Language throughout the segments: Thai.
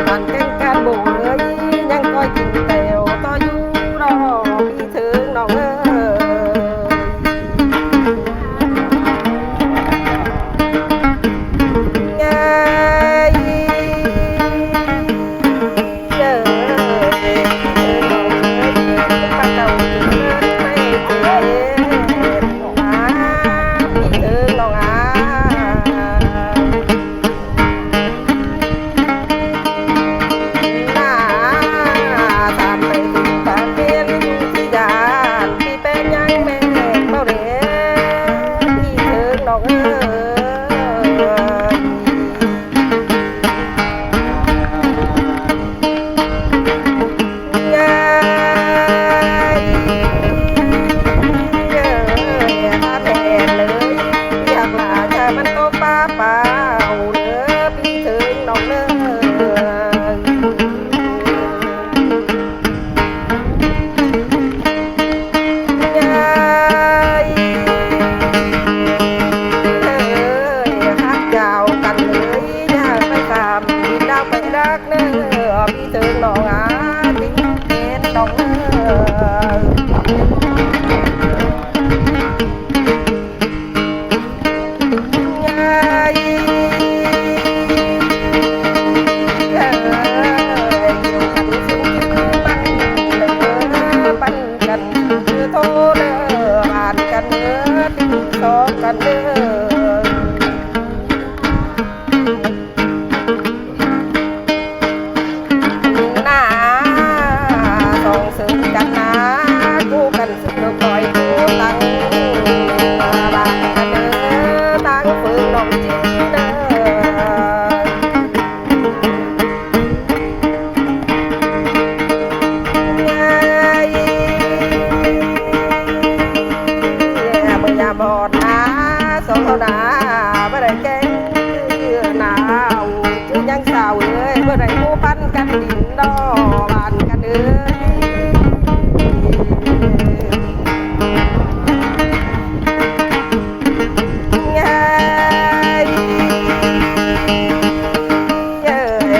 บ้านแก่งการโบเลยยังก้อยกินแตวต่ออยู่รอพี่ถึงน้องเอ้พี่ถึงน้องอาทิ้งเห็นน้องกันเด้อบอดนาสองเขานาบ่ได้แก่งหนาวจึงยังสาวเอ้ยบ่ได้ผู้พันกันดินดอกบ้านกันเอ้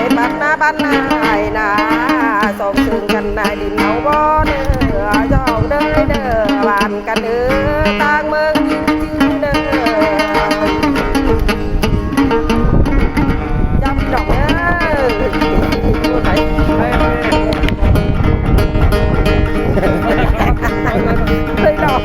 ยบ้านนาไอ้นาสองซึ่งกันนายดินเอาบ่เด้อจ้องเด้อเด้อบ้านกันเด้อต่างเมืองยิ่งจื้อเด้อจำดอกเด้ออยู่ไหนเคยดอก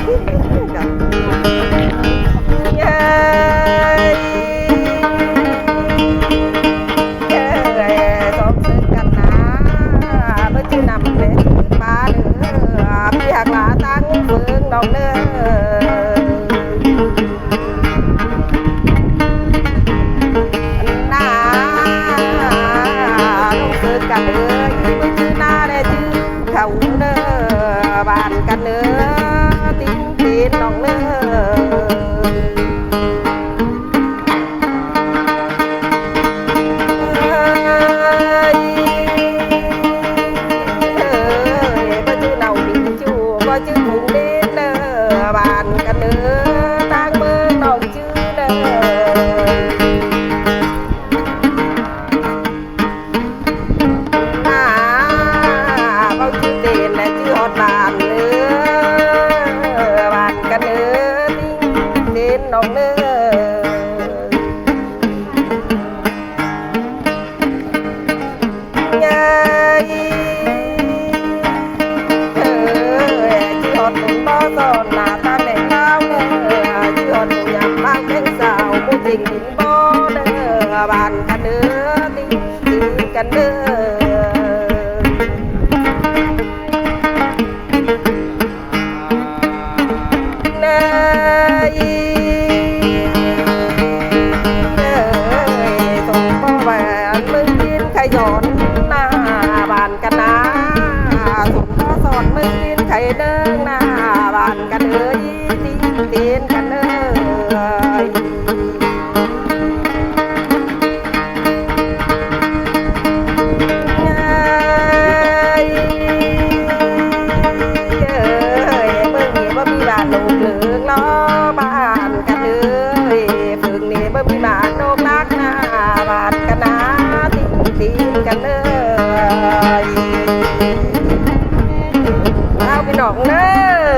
น้องเด้อหน้าลูกเกิดกันเอ้ยมือชื่อหน้าได้ชื่อเขาเด้อบ้านกันเด้อติ้งตีนน้องเด้อชื่อหงเด้อเด้อบ้านกันเด้อต่างเมืองน้องชื่อเด้อเขาชื่อเด่นและชื่อฮอดบ้านเด้อบ้านกันเด้อติ้งเด่นน้องเด้อสอนหน้าตาแดงขาวเด้อชื่อฮอดหนูอยากฟังเพลงสาวผู้จริงดินบ่เด้อบ้านกันเด้อติ้งกันเด้อเนยส่งพ่อแหวนมึงกินไข่ย้อนหน้าบ้านกันนะส่งพ่อสอนมึงกินไข่เด้งหน้าบ้านกันเอ้ยติ้งตีนกันเอ้ยเบิ่งนี่บ่มีบ้านลูกเหลืองล้อบ้านกันเอ้ยเบิ่งนี่บ่มีบ้านโลกนักหน้าบ้านกันนะติ้งตีนกันเอ้ย เอาพี่น้องเด้อ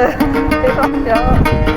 เดี๋ยว